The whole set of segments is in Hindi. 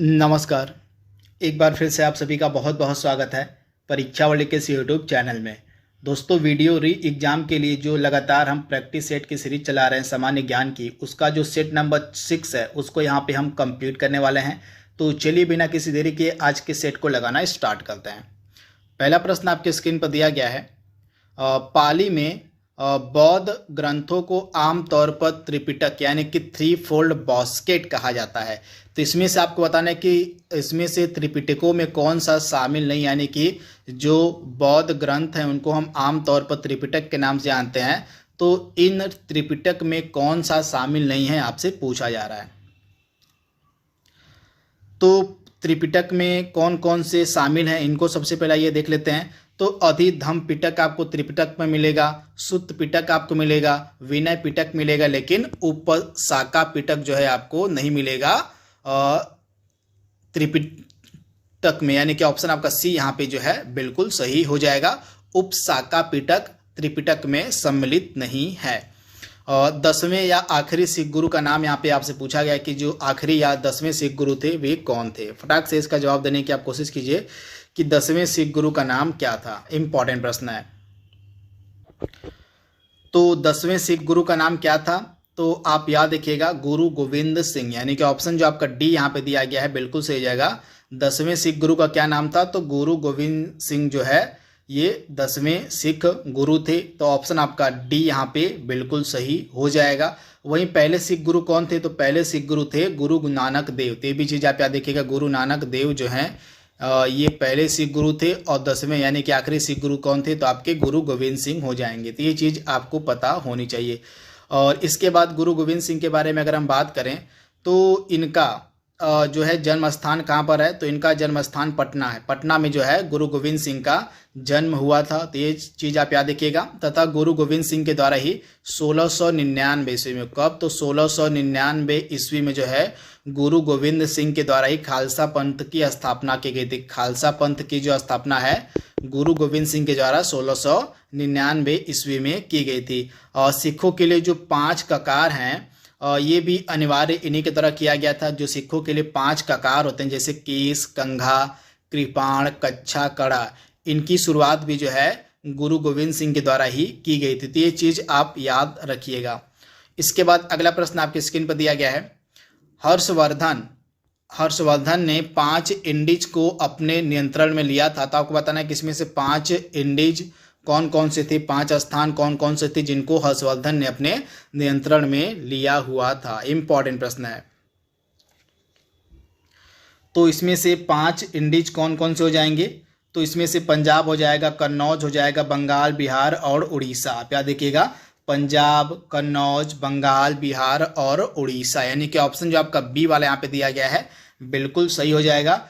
नमस्कार। एक बार फिर से आप सभी का बहुत बहुत स्वागत है परीक्षा वाले के इस यूट्यूब चैनल में। दोस्तों, वीडियो री एग्ज़ाम के लिए जो लगातार हम प्रैक्टिस सेट की सीरीज चला रहे हैं सामान्य ज्ञान की, उसका जो सेट नंबर 6 है उसको यहाँ पे हम कंप्लीट करने वाले हैं। तो चलिए बिना किसी देरी के आज के सेट को लगाना स्टार्ट करते हैं। पहला प्रश्न आपके स्क्रीन पर दिया गया है। पाली में बौद्ध ग्रंथों को आमतौर पर त्रिपिटक यानी कि थ्री फोल्ड बास्केट कहा जाता है। तो इसमें से आपको बताना है कि इसमें से त्रिपिटकों में कौन सा शामिल नहीं, यानी कि जो बौद्ध ग्रंथ हैं उनको हम आमतौर पर त्रिपिटक के नाम से जानते हैं। तो इन त्रिपिटक में कौन सा शामिल नहीं है आपसे पूछा जा रहा है। तो त्रिपिटक में कौन कौन से शामिल हैं इनको सबसे पहले ये देख लेते हैं। तो अधिधम्म पिटक आपको त्रिपिटक में मिलेगा, सुत्त पिटक आपको मिलेगा, विनय पिटक मिलेगा, लेकिन उपशाका पिटक जो है आपको नहीं मिलेगा त्रिपिटक में, यानी कि ऑप्शन आपका सी यहाँ पे जो है बिल्कुल सही हो जाएगा। उपशाका पिटक त्रिपिटक में सम्मिलित नहीं है। 10वें या आखिरी सिख गुरु का नाम यहाँ पे आपसे पूछा गया कि जो आखिरी या 10वें सिख गुरु थे वे कौन थे। फटाक से इसका जवाब देने की आप कोशिश कीजिए कि 10वें सिख गुरु का नाम क्या था। इंपॉर्टेंट प्रश्न है। तो 10वें सिख गुरु का नाम क्या था, तो आप याद रखिएगा गुरु गोविंद सिंह, यानी कि ऑप्शन जो आपका डी यहाँ पे दिया गया है बिल्कुल सही जाएगा। 10वें सिख गुरु का क्या नाम था, तो गुरु गोविंद सिंह जो है ये 10वें सिख गुरु थे। तो ऑप्शन आपका डी यहाँ पे बिल्कुल सही हो जाएगा। वहीं पहले सिख गुरु कौन थे, तो पहले सिख गुरु थे गुरु नानक देव। तो ये भी चीज़ आप याद देखिएगा, गुरु नानक देव जो हैं ये पहले सिख गुरु थे, और 10वें यानी कि आखिरी सिख गुरु कौन थे, तो आपके गुरु गोविंद सिंह हो जाएंगे। तो ये चीज़ आपको पता होनी चाहिए। और इसके बाद गुरु गोविंद सिंह के बारे में अगर हम बात करें तो इनका जो है जन्म स्थान कहाँ पर है, तो इनका जन्म स्थान पटना है। पटना में जो है गुरु गोविंद सिंह का जन्म हुआ था। तो ये चीज़ आप याद रखिएगा। तथा गुरु गोविंद सिंह के द्वारा ही 1699 ईस्वी में, कब, तो 1699 ईस्वी में जो है गुरु गोविंद सिंह के द्वारा ही खालसा पंथ की स्थापना की गई थी। खालसा पंथ की जो स्थापना है गुरु गोविंद सिंह के द्वारा 1699 ईस्वी में की गई थी। और सिखों के लिए जो 5 ककार हैं ये भी अनिवार्य इन्हीं के द्वारा किया गया था। जो सिखों के लिए 5 ककार होते हैं जैसे केस, कंघा, कृपाण, कच्छा, कड़ा, इनकी शुरुआत भी जो है गुरु गोविंद सिंह के द्वारा ही की गई थी। तो ये चीज़ आप याद रखिएगा। इसके बाद अगला प्रश्न आपकी स्क्रीन पर दिया गया है। हर्षवर्धन ने 5 इंडीज को अपने नियंत्रण में लिया था। तो आपको बताना है कि इसमें से 5 इंडीज कौन कौन से थे, 5 स्थान कौन कौन से थे जिनको हर्षवर्धन ने अपने नियंत्रण में लिया हुआ था। इंपॉर्टेंट प्रश्न है। तो इसमें से 5 इंडीज कौन कौन से हो जाएंगे, तो इसमें से पंजाब हो जाएगा, कन्नौज हो जाएगा, बंगाल, बिहार और उड़ीसा। आप याद देखिएगा, पंजाब, कन्नौज, बंगाल, बिहार और उड़ीसा, यानी कि ऑप्शन जो आपका बी वाला यहाँ पे दिया गया है बिल्कुल सही हो जाएगा।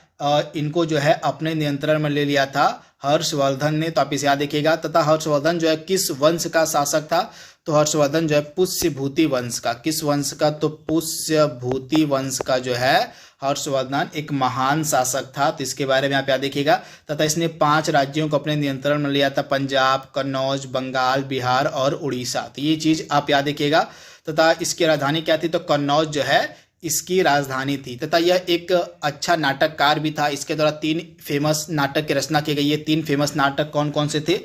इनको जो है अपने नियंत्रण में ले लिया था हर्षवर्धन ने। तो आप इसे याद देखिएगा। तथा हर्षवर्धन जो है किस वंश का शासक था, तो हर्षवर्धन जो है पुष्यभूति वंश का। किस वंश का, तो पुष्यभूति वंश का जो है हर्षवर्धन एक महान शासक था। तो इसके बारे में आप याद देखिएगा। तथा इसने 5 राज्यों को अपने नियंत्रण में लिया था, पंजाब, कन्नौज, बंगाल, बिहार और उड़ीसा। तो ये चीज़ आप याद देखिएगा। तथा इसकी राजधानी क्या थी, तो कन्नौज जो है इसकी राजधानी थी। तथा यह एक अच्छा नाटककार भी था। इसके द्वारा 3 फेमस नाटक की रचना की गई है। 3 फेमस नाटक कौन कौन से थे,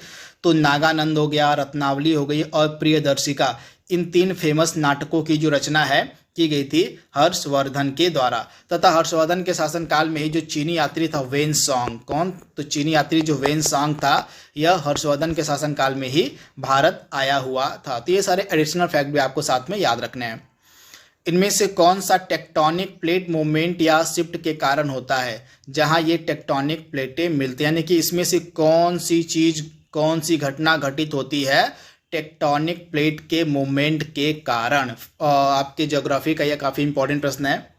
तो नागानंद हो गया, रत्नावली हो गई और प्रियदर्शिका। इन 3 फेमस नाटकों की जो रचना है की गई थी हर्षवर्धन के द्वारा। तथा हर्षवर्धन के शासनकाल में ही जो चीनी यात्री था वेन सॉन्ग, कौन, तो चीनी यात्री जो वेन सॉन्ग था यह हर्षवर्धन के शासनकाल में ही भारत आया हुआ था। तो ये सारे एडिशनल फैक्ट भी आपको साथ में याद रखने हैं। इनमें से कौन सा टेक्टोनिक प्लेट मूवमेंट या शिफ्ट के कारण होता है, जहां ये टेक्टोनिक प्लेटें मिलती हैं, यानी कि इसमें से कौन सी चीज, कौन सी घटना घटित होती है टेक्टोनिक प्लेट के मूवमेंट के कारण। आपके ज्योग्राफी का यह काफ़ी इंपॉर्टेंट प्रश्न है।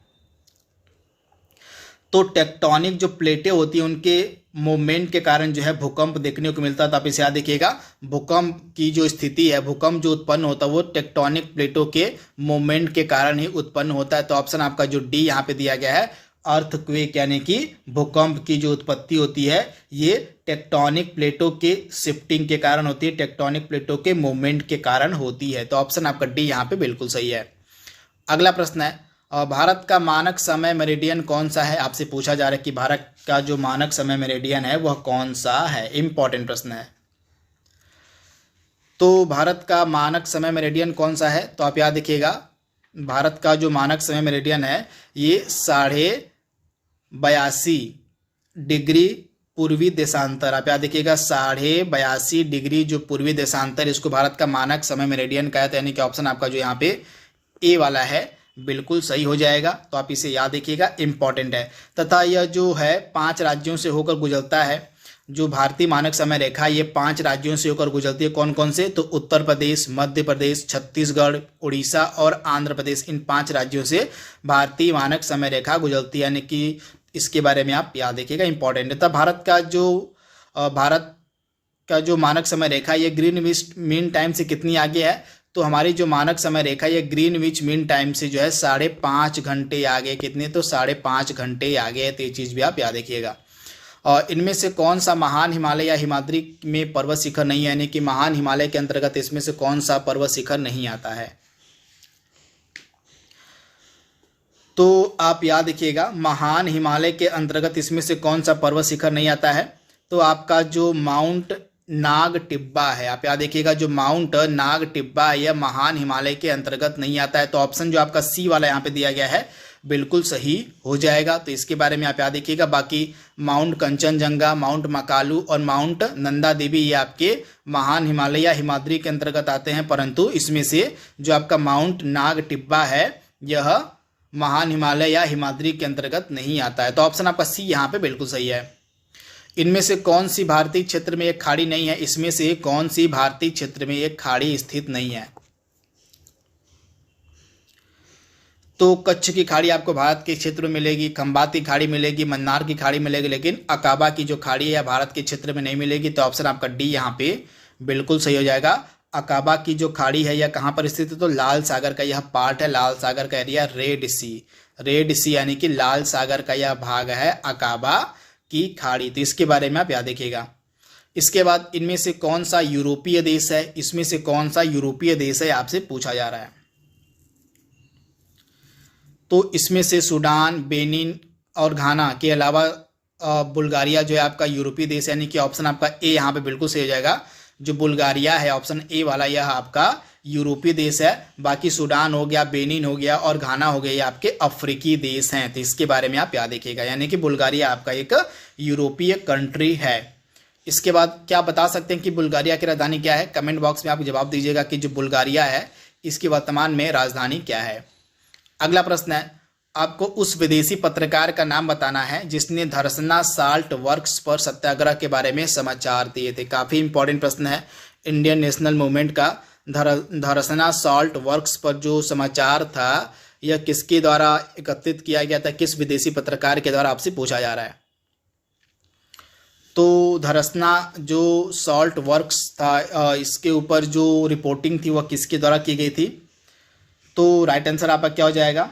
तो टेक्टोनिक जो प्लेटें होती हैं उनके मूवमेंट के कारण जो है भूकंप देखने को मिलता है। तो आप इसे याद देखिएगा, भूकंप की जो स्थिति है, भूकंप जो उत्पन्न होता है वो टेक्टोनिक प्लेटों के मूवमेंट के कारण ही उत्पन्न होता है। तो ऑप्शन आपका जो डी यहाँ पे दिया गया है, अर्थक्वेक, यानी कि भूकंप की जो उत्पत्ति होती है ये टेक्टोनिक प्लेटों के शिफ्टिंग के कारण होती है, टेक्टोनिक प्लेटों के मूवमेंट के कारण होती है। तो ऑप्शन आपका डी यहाँ पे बिल्कुल सही है। अगला प्रश्न है, भारत का मानक समय मेरिडियन कौन सा है, आपसे पूछा जा रहा है कि भारत का जो मानक समय मेरिडियन है वह कौन सा है। इंपॉर्टेंट प्रश्न है। तो भारत का मानक समय मेरिडियन कौन सा है, तो आप याद रखिएगा भारत का जो मानक समय मेरिडियन है ये 82.5 डिग्री पूर्वी देशांतर, आप याद रखिएगा 82.5 डिग्री जो पूर्वी देशांतर, इसको भारत का मानक समय मेरिडियन का है। तो यानी कि ऑप्शन आपका जो यहाँ पे ए वाला है बिल्कुल सही हो जाएगा। तो आप इसे याद रखिएगा, इंपॉर्टेंट है। तथा यह जो है 5 राज्यों से होकर गुजरता है। जो भारतीय मानक समय रेखा ये 5 राज्यों से होकर गुजरती है। कौन कौन से, तो उत्तर प्रदेश, मध्य प्रदेश, छत्तीसगढ़, उड़ीसा और आंध्र प्रदेश, इन 5 राज्यों से भारतीय मानक समय रेखा गुजरती है। यानी कि इसके बारे में आप याद रखिएगा, इंपॉर्टेंट है। तब भारत का जो मानक समय रेखा ये ग्रीनविच मीन टाइम से कितनी आगे है, तो हमारी जो मानक समय रेखा ये ग्रीनविच मीन टाइम से जो है 5.5 घंटे आगे, कितने, तो 5.5 घंटे आगे है। तो ये चीज़ भी आप याद रखिएगा। और इनमें से कौन सा महान हिमालय या हिमाद्री में पर्वत शिखर नहीं है, यानी कि महान हिमालय के अंतर्गत इसमें से कौन सा पर्वत शिखर नहीं आता है। तो आप याद रखिएगा महान हिमालय के अंतर्गत इसमें से कौन सा पर्वत शिखर नहीं आता है, तो आपका जो माउंट नाग टिब्बा है, आप याद रखिएगा जो माउंट नाग टिब्बा यह महान हिमालय के अंतर्गत नहीं आता है। तो ऑप्शन जो आपका सी वाला यहाँ पे दिया गया है बिल्कुल सही हो जाएगा। तो इसके बारे में आप याद रखिएगा। बाकी माउंट कंचनजंगा, माउंट मकालू और माउंट नंदा देवी ये आपके महान हिमालय या हिमाद्री के अंतर्गत आते हैं, परंतु इसमें से जो आपका माउंट नाग टिब्बा है यह महान हिमालय या हिमाद्री के अंतर्गत नहीं आता है। तो ऑप्शन आपका सी यहाँ पे बिल्कुल सही है। इनमें से कौन सी भारतीय क्षेत्र में एक खाड़ी नहीं है, इसमें से कौन सी भारतीय क्षेत्र में एक खाड़ी स्थित नहीं है, तो कच्छ की खाड़ी आपको भारत के क्षेत्र में मिलेगी, खंबात की खाड़ी मिलेगी, मन्नार की खाड़ी मिलेगी, लेकिन अकाबा की जो खाड़ी है भारत के क्षेत्र में नहीं मिलेगी। तो ऑप्शन आपका डी यहाँ पे बिल्कुल सही हो जाएगा। अकाबा की जो खाड़ी है यह कहाँ पर स्थित है, तो लाल सागर का यह पार्ट है, लाल सागर का एरिया, रेड सी यानी कि लाल सागर का यह भाग है अकाबा की खाड़ी। तो इसके बारे में आप याद रखिएगा। इसके बाद इनमें से कौन सा यूरोपीय देश है, इसमें से कौन सा यूरोपीय देश है आपसे पूछा जा रहा है। तो इसमें से सूडान, बेनिन और घाना के अलावा बुल्गारिया जो है आपका यूरोपीय देश है, यानी कि ऑप्शन आपका ए यहाँ पे बिल्कुल सही हो जाएगा। जो बुल्गारिया है ऑप्शन ए वाला यह आपका यूरोपीय देश है। बाकी सूडान हो गया, बेनिन हो गया और घाना हो गया, ये आपके अफ्रीकी देश हैं। तो इसके बारे में आप याद रखिएगा, यानी कि बुल्गारिया आपका एक यूरोपीय कंट्री है। इसके बाद क्या बता सकते हैं कि बुल्गारिया की राजधानी क्या है, कमेंट बॉक्स में आप जवाब दीजिएगा कि जो बुल्गारिया है इसकी वर्तमान में राजधानी क्या है। अगला प्रश्न है, आपको उस विदेशी पत्रकार का नाम बताना है जिसने धरसना साल्ट वर्क्स पर सत्याग्रह के बारे में समाचार दिए थे। काफ़ी इंपॉर्टेंट प्रश्न है। इंडियन नेशनल मूवमेंट का धरसना साल्ट वर्क्स पर जो समाचार था यह किसके द्वारा एकत्रित किया गया था, किस विदेशी पत्रकार के द्वारा आपसे पूछा जा रहा है। तो धरसना जो साल्ट वर्क्स था इसके ऊपर जो रिपोर्टिंग थी वह किसके द्वारा की गई थी, तो राइट आंसर आपका क्या हो जाएगा,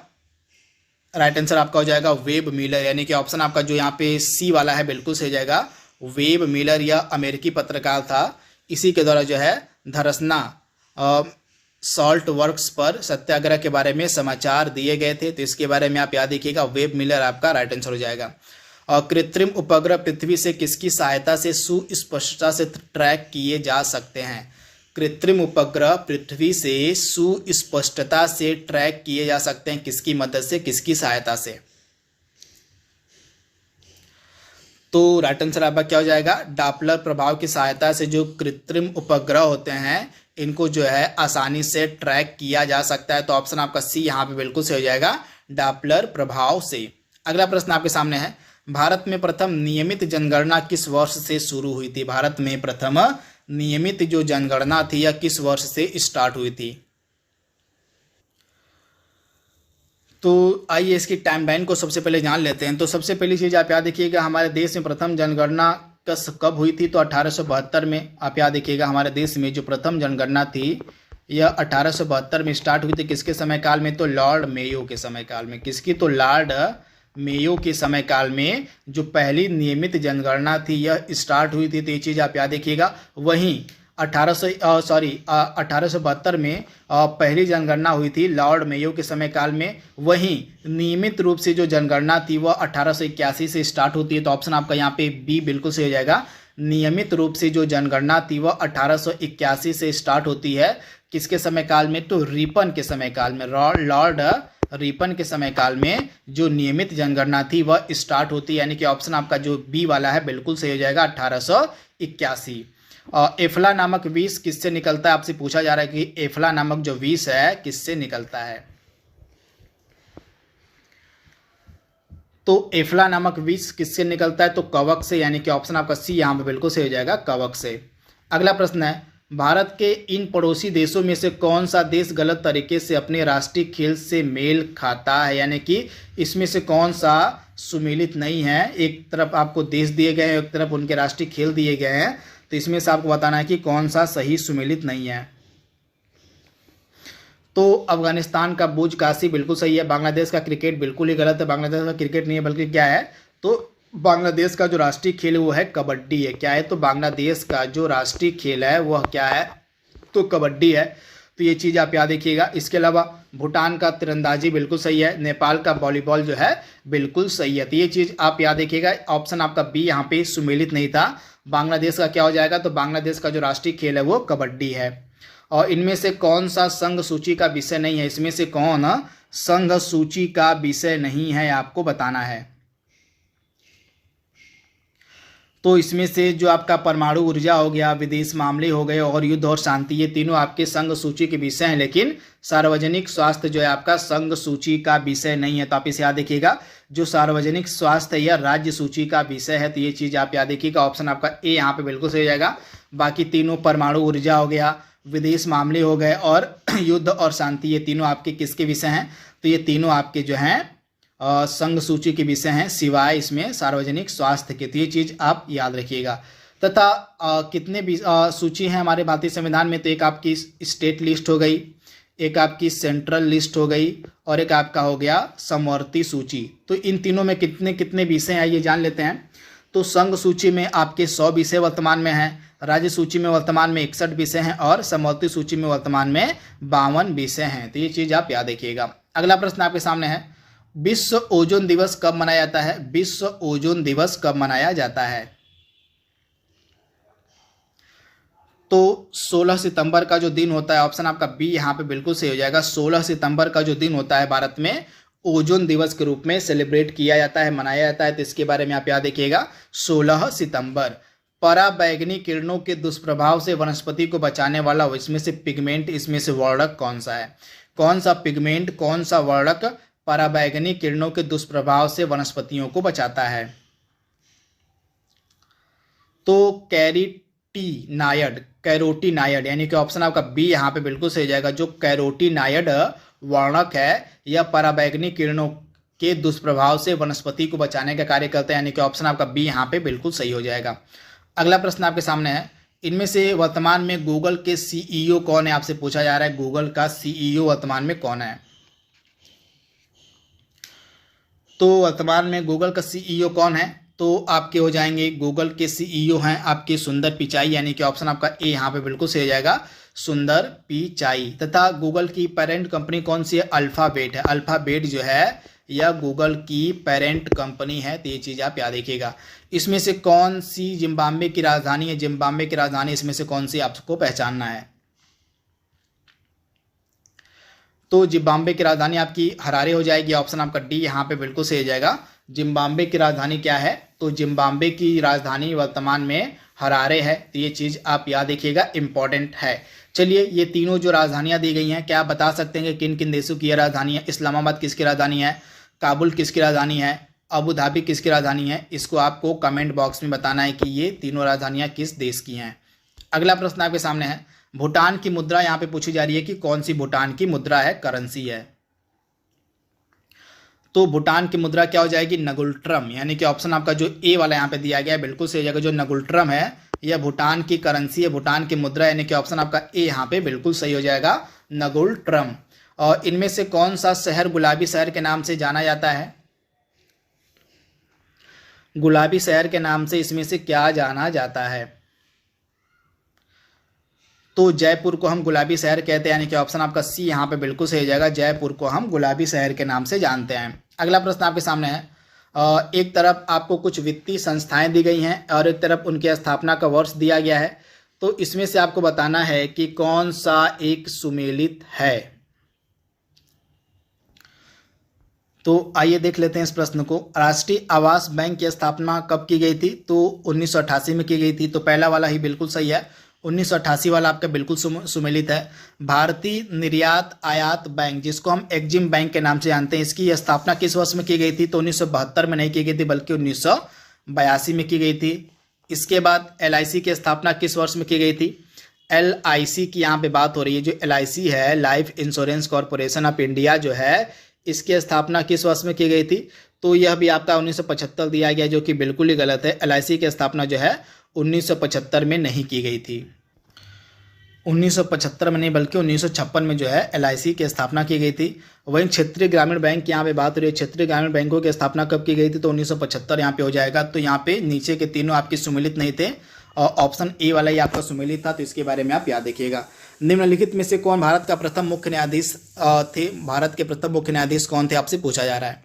राइट आंसर आपका हो जाएगा वेब मिलर, यानी कि ऑप्शन आपका जो यहाँ पे सी वाला है बिल्कुल सही जाएगा। वेब मिलर यह अमेरिकी पत्रकार था, इसी के द्वारा जो है धरसना सॉल्ट वर्क्स पर सत्याग्रह के बारे में समाचार दिए गए थे। तो इसके बारे में आप याद रखिएगा, वेब मिलर आपका राइट आंसर हो जाएगा। और कृत्रिम उपग्रह पृथ्वी से किसकी सहायता से सुस्पष्टता से ट्रैक किए जा सकते हैं, कृत्रिम उपग्रह पृथ्वी से सुस्पष्टता से ट्रैक किए जा सकते हैं, किसकी मदद से, किसकी सहायता से, तो राइट आंसर आपका क्या हो जाएगा, डॉपलर प्रभाव की सहायता से जो कृत्रिम उपग्रह होते हैं इनको जो है आसानी से ट्रैक किया जा सकता है। तो ऑप्शन आपका सी यहाँ पे बिल्कुल सही हो जाएगा, डॉपलर प्रभाव से। अगला प्रश्न आपके सामने है, भारत में प्रथम नियमित जनगणना किस वर्ष से शुरू हुई थी, भारत में प्रथम नियमित जो जनगणना थी यह किस वर्ष से स्टार्ट हुई थी। तो आइए इसकी टाइमलाइन को सबसे पहले जान लेते हैं। तो सबसे पहली चीज़ आप याद रखिएगा, हमारे देश में प्रथम जनगणना कब हुई थी, तो 1872 में। आप याद रखिएगा हमारे देश में जो प्रथम जनगणना थी यह 1872 में स्टार्ट हुई थी। किसके समय काल में, तो लॉर्ड मेयो के समय काल में। किसकी, तो लॉर्ड मेयो के समय काल में जो पहली नियमित जनगणना थी यह स्टार्ट हुई थी। तो ये चीज़ आप याद रखिएगा। वहीं 1872 में पहली जनगणना हुई थी लॉर्ड मेयो के समय काल में। वहीं नियमित रूप से जो जनगणना थी वह 1881 से स्टार्ट होती है। तो ऑप्शन आपका यहाँ पे बी बिल्कुल सही हो जाएगा। नियमित रूप से जो जनगणना थी वह 1881 से स्टार्ट होती है। किसके समय काल में? तो रिपन के समय काल में, लॉर्ड रिपन के समय काल में जो नियमित जनगणना थी वह स्टार्ट होती है। यानी कि ऑप्शन आपका जो बी वाला है बिल्कुल सही हो जाएगा, 1881। एफला नामक विष किससे निकलता है? आपसे पूछा जा रहा है कि एफला नामक जो विष है किससे निकलता है? तो एफला नामक विष किससे निकलता है? तो कवक से, यानी कि ऑप्शन आपका सी यहाँ पे बिल्कुल सही हो जाएगा, कवक से। अगला प्रश्न है, भारत के इन पड़ोसी देशों में से कौन सा देश गलत तरीके से अपने राष्ट्रीय खेल से मेल खाता है? यानी कि इसमें से कौन सा सुमेलित नहीं है? एक तरफ आपको देश दिए गए हैं, एक तरफ उनके राष्ट्रीय खेल दिए गए हैं, तो इसमें से आपको बताना है कि कौन सा सही सुमेलित नहीं है। तो अफगानिस्तान का बुर्ज काशी बिल्कुल सही है। बांग्लादेश का क्रिकेट बिल्कुल ही गलत है, बांग्लादेश का क्रिकेट नहीं है बल्कि क्या है? तो बांग्लादेश का जो राष्ट्रीय खेल है वो है कबड्डी है। क्या है? तो बांग्लादेश का जो राष्ट्रीय खेल है वह क्या है? तो कबड्डी है। तो ये चीज़ आप याद रखिएगा। इसके अलावा भूटान का तीरंदाजी बिल्कुल सही है, नेपाल का वॉलीबॉल जो है बिल्कुल सही है। तो ये चीज़ आप याद रखिएगा। ऑप्शन आपका बी यहाँ पे सुमेलित नहीं था। बांग्लादेश का क्या हो जाएगा? तो बांग्लादेश का जो राष्ट्रीय खेल है वो कबड्डी है। और इनमें से कौन सा संघ सूची का विषय नहीं है? इसमें से कौन संघ सूची का विषय नहीं है आपको बताना है। तो इसमें से जो आपका परमाणु ऊर्जा हो गया, विदेश मामले हो गए और युद्ध और शांति, ये तीनों आपके संघ सूची के विषय हैं, लेकिन सार्वजनिक स्वास्थ्य जो है आपका संघ सूची का विषय नहीं है। तो आप इसे याद रखिएगा, जो सार्वजनिक स्वास्थ्य या राज्य सूची का विषय है। तो ये चीज़ आप याद रखिएगा। ऑप्शन आपका ए यहाँ पे बिल्कुल सही हो जाएगा। बाकी तीनों परमाणु ऊर्जा हो गया, विदेश मामले हो गए और युद्ध और शांति, ये तीनों आपके किसके विषय हैं? तो ये तीनों आपके जो हैं संघ सूची के विषय हैं, सिवाय इसमें सार्वजनिक स्वास्थ्य के। तो ये चीज़ आप याद रखिएगा। तथा कितने भी सूची हैं हमारे भारतीय संविधान में? तो एक आपकी स्टेट लिस्ट हो गई, एक आपकी सेंट्रल लिस्ट हो गई और एक आपका हो गया समवर्ती सूची। तो इन तीनों में कितने कितने विषय हैं ये जान लेते हैं। तो संघ सूची में आपके 100 विषय वर्तमान में हैं, राज्य सूची में वर्तमान में 61 विषय हैं और समवर्ती सूची में वर्तमान में 52 विषय हैं। तो ये चीज़ आप याद रखिएगा। अगला प्रश्न आपके सामने है, विश्व ओजोन दिवस कब मनाया जाता है? विश्व ओजोन दिवस कब मनाया जाता है? तो 16 सितंबर का जो दिन होता है, ऑप्शन आपका बी यहाँ पे बिल्कुल सही हो जाएगा। 16 सितंबर का जो दिन होता है भारत में ओजोन दिवस के रूप में सेलिब्रेट किया जाता है, मनाया जाता है। तो इसके बारे में आप याद रखिएगा, 16 सितंबर। पराबैंगनी किरणों के दुष्प्रभाव से वनस्पति को बचाने वाला इसमें से पिगमेंट, इसमें से वर्णक कौन सा है? कौन सा पिगमेंट, कौन सा वर्णक पराबैंगनी किरणों के दुष्प्रभाव से वनस्पतियों को बचाता है? तो कैरोटीनायड, यानी कि ऑप्शन आपका बी यहाँ पे बिल्कुल सही जाएगा। जो कैरोटीनायड वर्णक है यह पराबैंगनी किरणों के दुष्प्रभाव से वनस्पति को बचाने का कार्य करते हैं, यानी कि ऑप्शन आपका बी यहाँ पे बिल्कुल सही हो जाएगा। अगला प्रश्न आपके सामने है, इनमें से वर्तमान में गूगल के सीईओ कौन है? आपसे पूछा जा रहा है गूगल का सीईओ वर्तमान में कौन है? तो वर्तमान में गूगल का सीईओ कौन है? तो आपके हो जाएंगे, गूगल के सीईओ हैं आपके सुंदर पिचाई, यानी कि ऑप्शन आपका ए यहाँ पे बिल्कुल सही हो जाएगा, सुंदर पिचाई। तथा गूगल की पेरेंट कंपनी कौन सी है? अल्फाबेट है। अल्फाबेट जो है यह गूगल की पेरेंट कंपनी है। तो ये चीज़ आप याद रखिएगा। इसमें से कौन सी जिम्बाब्वे की राजधानी है? जिम्बाब्वे की राजधानी इसमें से कौन सी आपको पहचानना है? तो जिम्बाब्वे की राजधानी आपकी हरारे हो जाएगी। ऑप्शन आपका डी यहाँ पे बिल्कुल सही हो जाएगा। जिम्बाब्वे की राजधानी क्या है? तो जिम्बाब्वे की राजधानी वर्तमान में हरारे है। तो ये चीज़ आप याद रखिएगा, इंपॉर्टेंट है। चलिए, ये तीनों जो राजधानियाँ दी गई हैं, क्या आप बता सकते हैं कि किन किन देशों की राजधानी है? इस्लामाबाद किसकी राजधानी है? काबुल किसकी राजधानी है? अबू धाबी किसकी राजधानी है? इसको आपको कमेंट बॉक्स में बताना है कि ये तीनों राजधानियाँ किस देश की हैं। अगला प्रश्न आपके सामने है, भूटान की मुद्रा यहाँ पे पूछी जा रही है कि कौन सी भूटान की मुद्रा है, करेंसी है? तो भूटान की मुद्रा क्या हो जाएगी? नगुल्ट्रम, यानी कि ऑप्शन आपका जो ए वाला यहाँ पे दिया गया है बिल्कुल सही हो जाएगा। जो नगुल्ट्रम है यह भूटान की करेंसी है, भूटान की मुद्रा, यानी कि ऑप्शन आपका ए यहाँ पे बिल्कुल सही हो जाएगा, नगुल्ट्रम। और इनमें से कौन सा शहर गुलाबी शहर के नाम से जाना जाता है? गुलाबी शहर के नाम से इसमें से क्या जाना जाता है? तो जयपुर को हम गुलाबी शहर कहते हैं, यानी कि ऑप्शन आपका सी यहाँ पे बिल्कुल सही हो जाएगा। जयपुर को हम गुलाबी शहर के नाम से जानते हैं। अगला प्रश्न आपके सामने है, एक तरफ आपको कुछ वित्तीय संस्थाएं दी गई हैं और एक तरफ उनके स्थापना का वर्ष दिया गया है, तो इसमें से आपको बताना है कि कौन सा एक सुमेलित है। तो आइए देख लेते हैं इस प्रश्न को। राष्ट्रीय आवास बैंक की स्थापना कब की गई थी? तो 1988 में की गई थी। तो पहला वाला ही बिल्कुल सही है, 1988 वाला आपका बिल्कुल सुमेलित है। भारतीय निर्यात आयात बैंक, जिसको हम एक्जिम बैंक के नाम से जानते हैं, इसकी स्थापना किस वर्ष में की गई थी? तो 1972 में नहीं की गई थी, बल्कि 1982 में की गई थी। इसके बाद LIC की स्थापना किस वर्ष में की गई थी? LIC की यहाँ पे बात हो रही है। जो LIC है, life insurance corporation of India जो है, इसकी स्थापना किस वर्ष में की गई थी? तो यह भी आपका 1975 दिया गया, जो कि बिल्कुल ही गलत है। LIC की स्थापना जो है 1975 में नहीं की गई थी। 1975 में नहीं, बल्कि 1956 में जो है LIC की स्थापना की गई थी। वहीं क्षेत्रीय ग्रामीण बैंक की यहाँ पे बात हो रही है। क्षेत्रीय ग्रामीण बैंकों की स्थापना कब की गई थी? तो 1975 यहाँ पे हो जाएगा। तो यहाँ पे नीचे के तीनों आपके सुमेलित नहीं थे और ऑप्शन ए वाला ही आपका सुमेलित था, तो इसके बारे में आप याद रखिएगा। निम्नलिखित में से कौन भारत का प्रथम मुख्य न्यायाधीश थे? भारत के प्रथम मुख्य न्यायाधीश कौन थे, आपसे पूछा जा रहा है।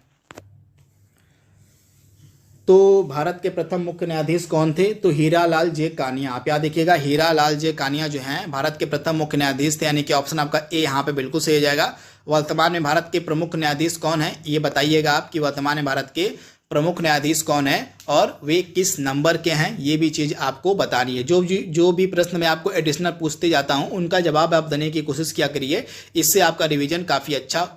तो भारत के प्रथम मुख्य न्यायाधीश कौन थे? तो हीरालाल जे कानिया। आप याद देखिएगा, हीरालाल जे कानिया जो हैं भारत के प्रथम मुख्य न्यायाधीश थे, यानी कि ऑप्शन आपका ए यहाँ पे बिल्कुल सही हो जाएगा। वर्तमान में भारत के प्रमुख न्यायाधीश कौन है, ये बताइएगा आप कि वर्तमान में भारत के प्रमुख न्यायाधीश कौन है और वे किस नंबर के हैं, ये भी चीज़ आपको बतानी है। जो भी प्रश्न मैं आपको एडिशनल पूछते जाता हूँ, उनका जवाब आप देने की कोशिश किया करिए, इससे आपका रिवीजन काफ़ी अच्छा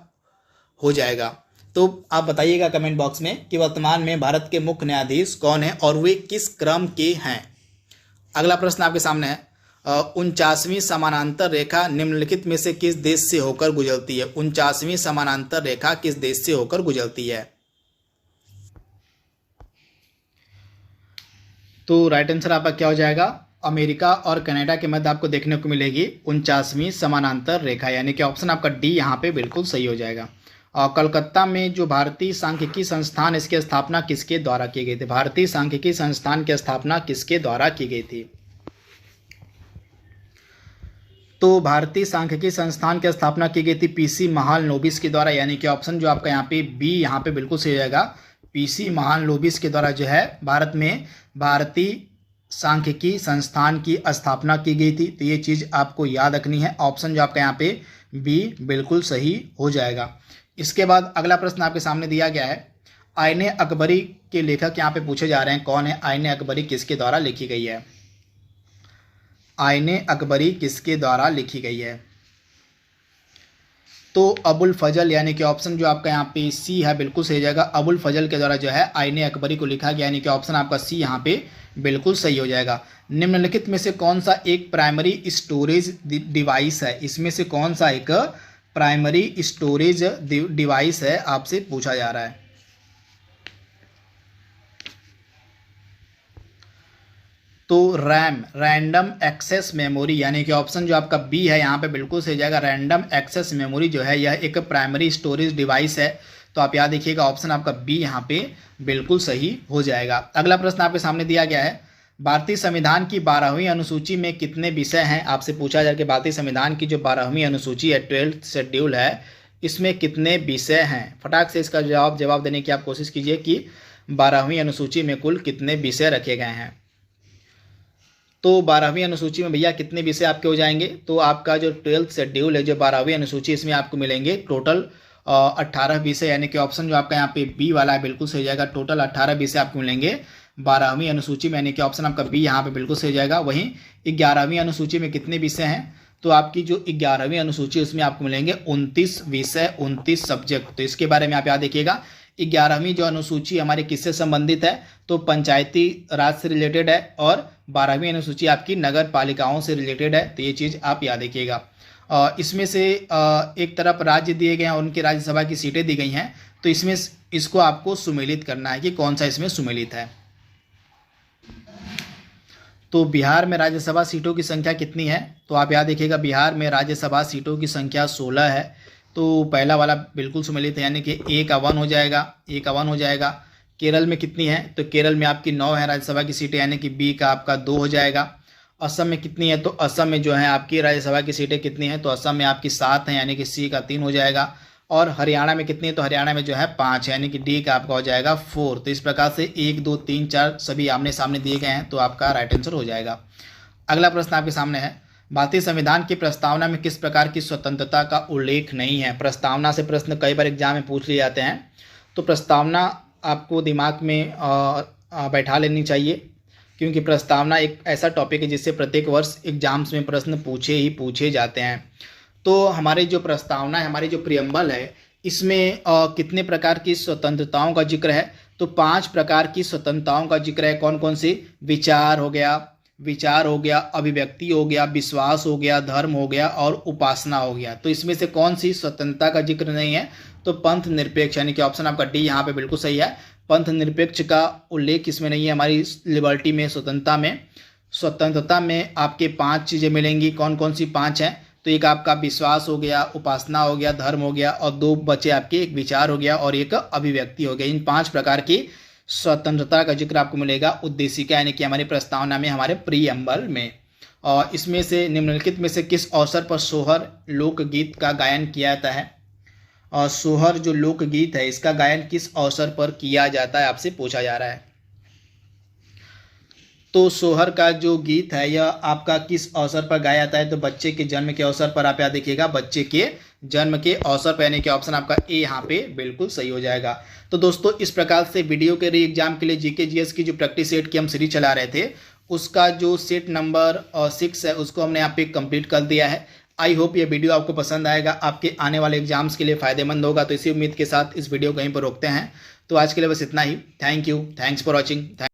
हो जाएगा। तो आप बताइएगा कमेंट बॉक्स में कि वर्तमान में भारत के मुख्य न्यायाधीश कौन है और वे किस क्रम के हैं। अगला प्रश्न आपके सामने है, 49वीं समानांतर रेखा निम्नलिखित में से किस देश से होकर गुजरती है? 49वीं समानांतर रेखा किस देश से होकर गुजरती है? तो राइट आंसर आपका क्या हो जाएगा? अमेरिका और कनाडा के मध्य आपको देखने को मिलेगी 49वीं समानांतर रेखा, यानी कि ऑप्शन आपका डी यहाँ पे बिल्कुल सही हो जाएगा। और कलकत्ता में जो भारतीय सांख्यिकी संस्थान, इसकी स्थापना किसके द्वारा की गई थी? भारतीय सांख्यिकी संस्थान की स्थापना किसके द्वारा की गई थी? तो भारतीय सांख्यिकी संस्थान की स्थापना की गई थी PC महालनोबिस के द्वारा, यानी कि ऑप्शन जो आपका यहाँ पे बी यहाँ पे बिल्कुल सही हो जाएगा। PC महालनोबिस के द्वारा जो है भारत में भारतीय सांख्यिकी संस्थान की स्थापना की गई थी। तो ये चीज़ आपको याद रखनी है। ऑप्शन जो आपका यहाँ पे बी बिल्कुल सही हो जाएगा। इसके बाद अगला प्रश्न आपके सामने दिया गया है, आईने अकबरी के लेखक यहाँ पे पूछे जा रहे हैं, कौन है? आईने अकबरी किसके द्वारा लिखी गई है? आईने अकबरी किसके द्वारा लिखी गई है? तो अबुल फजल, यानी कि ऑप्शन जो आपका यहाँ पे सी है बिल्कुल सही हो जाएगा। अबुल फजल के द्वारा जो है आईने अकबरी को लिखा गया, यानी कि ऑप्शन आपका सी यहाँ पे बिल्कुल सही हो जाएगा। निम्नलिखित में से कौन सा एक प्राइमरी स्टोरेज डिवाइस है? इसमें से कौन सा एक प्राइमरी स्टोरेज डिवाइस है, आपसे पूछा जा रहा है। तो रैम, रैंडम एक्सेस मेमोरी, यानी कि ऑप्शन जो आपका बी है यहाँ पे बिल्कुल सही जाएगा। रैंडम एक्सेस मेमोरी जो है यह एक प्राइमरी स्टोरेज डिवाइस है। तो आप याद रखिएगा, ऑप्शन आपका बी यहाँ पे बिल्कुल सही हो जाएगा। अगला प्रश्न आपके सामने दिया गया है, भारतीय संविधान की 12वीं अनुसूची में कितने विषय हैं? आपसे पूछा जाए कि भारतीय संविधान की जो 12वीं अनुसूची है, 12th शेड्यूल है, इसमें कितने विषय हैं? फटाक से इसका जवाब देने की आप कोशिश कीजिए कि 12वीं अनुसूची में कुल कितने विषय रखे गए हैं। तो 12वीं अनुसूची में भैया कितने विषय आपके हो जाएंगे? तो आपका जो 12th शेड्यूल है, जो 12वीं अनुसूची, इसमें आपको मिलेंगे टोटल 18 विषय, यानी कि ऑप्शन जो आपका यहाँ पे बी वाला है बिल्कुल सही जाएगा। टोटल 18 विषय आपको मिलेंगे 12वीं अनुसूची में, यानी कि ऑप्शन आपका बी यहाँ पे बिल्कुल सही जाएगा। वहीं 11वीं अनुसूची में कितने विषय हैं? तो आपकी जो 11वीं अनुसूची उसमें आपको मिलेंगे 29 विषय, 29 सब्जेक्ट। तो इसके बारे में आप याद रखिएगा। 11वीं जो अनुसूची हमारे किससे संबंधित है? तो पंचायती राज से रिलेटेड है, और 12वीं अनुसूची आपकी नगर पालिकाओं से रिलेटेड है। तो ये चीज़ आप याद रखिएगा। इसमें से एक तरफ राज्य दिए गए हैं, उनकी राज्यसभा की सीटें दी गई हैं, तो इसमें इसको आपको सुमेलित करना है कि कौन सा इसमें सुमेलित है। तो बिहार में राज्यसभा सीटों की संख्या कितनी है? तो आप याद रखिएगा, बिहार में राज्यसभा सीटों की संख्या 16 है। तो पहला वाला बिल्कुल सुमेलित है, यानी कि ए का 1 हो जाएगा, ए का 1 हो जाएगा। केरल में कितनी है? तो केरल में आपकी 9 है राज्यसभा की सीटें, यानी कि बी का आपका 2 हो जाएगा। असम में कितनी है, तो असम में जो है आपकी राज्यसभा की सीटें कितनी हैं, तो असम में आपकी 7 हैं, यानी कि सी का 3 हो जाएगा। और हरियाणा में कितनी है, तो हरियाणा में जो है 5 है, यानी कि डी का आपका हो जाएगा 4। तो इस प्रकार से 1 2 3 4 सभी आमने सामने दिए गए हैं, तो आपका राइट आंसर हो जाएगा। अगला प्रश्न आपके सामने है, भारतीय संविधान की प्रस्तावना में किस प्रकार की स्वतंत्रता का उल्लेख नहीं है। प्रस्तावना से प्रश्न कई बार एग्जाम में पूछ लिए जाते हैं, तो प्रस्तावना आपको दिमाग में बैठा लेनी चाहिए, क्योंकि प्रस्तावना एक ऐसा टॉपिक है जिससे प्रत्येक वर्ष एग्जाम्स में प्रश्न पूछे जाते हैं। तो हमारी जो प्रस्तावना है, हमारी जो प्रियम्बल है, इसमें कितने प्रकार की स्वतंत्रताओं का जिक्र है, तो 5 प्रकार की स्वतंत्रताओं का जिक्र है। कौन कौन सी? विचार हो गया, अभिव्यक्ति हो गया, विश्वास हो गया, धर्म हो गया और उपासना हो गया। तो इसमें से कौन सी स्वतंत्रता का जिक्र नहीं है, तो पंथ निरपेक्ष, यानी कि ऑप्शन आपका डी यहाँ पे बिल्कुल सही है। पंथ निरपेक्ष का उल्लेख इसमें नहीं है। हमारी लिबर्टी में, स्वतंत्रता में आपके 5 चीज़ें मिलेंगी। कौन कौन सी 5 हैं, तो एक आपका विश्वास हो गया, उपासना हो गया, धर्म हो गया और 2 बचे आपके, एक विचार हो गया और एक अभिव्यक्ति हो गया। इन 5 प्रकार की स्वतंत्रता का जिक्र आपको मिलेगा उद्देशिका, यानी कि हमारी प्रस्तावना में, हमारे प्रीएम्बल में। और इसमें से निम्नलिखित में से किस अवसर पर सोहर लोकगीत का गायन किया जाता है। और सोहर जो लोकगीत है, इसका गायन किस अवसर पर किया जाता है, आपसे पूछा जा रहा है। तो सोहर का जो गीत है यह आपका किस अवसर पर गाया जाता है, तो बच्चे के जन्म के अवसर पर। आप याद देखिएगा, बच्चे के जन्म के अवसर पर, यानी कि ऑप्शन आपका ए यहाँ पे बिल्कुल सही हो जाएगा। तो दोस्तों, इस प्रकार से वीडियो के री एग्जाम के लिए जीके जीएस की जो प्रैक्टिस सेट की हम सीरीज चला रहे थे, उसका जो सेट नंबर 6 है उसको हमने यहाँ पे कंप्लीट कर दिया है। आई होप ये वीडियो आपको पसंद आएगा, आपके आने वाले एग्जाम्स के लिए फायदेमंद होगा। तो इसी उम्मीद के साथ इस वीडियो को कहीं पर रोकते हैं। तो आज के लिए बस इतना ही। Thank you, thanks for watching.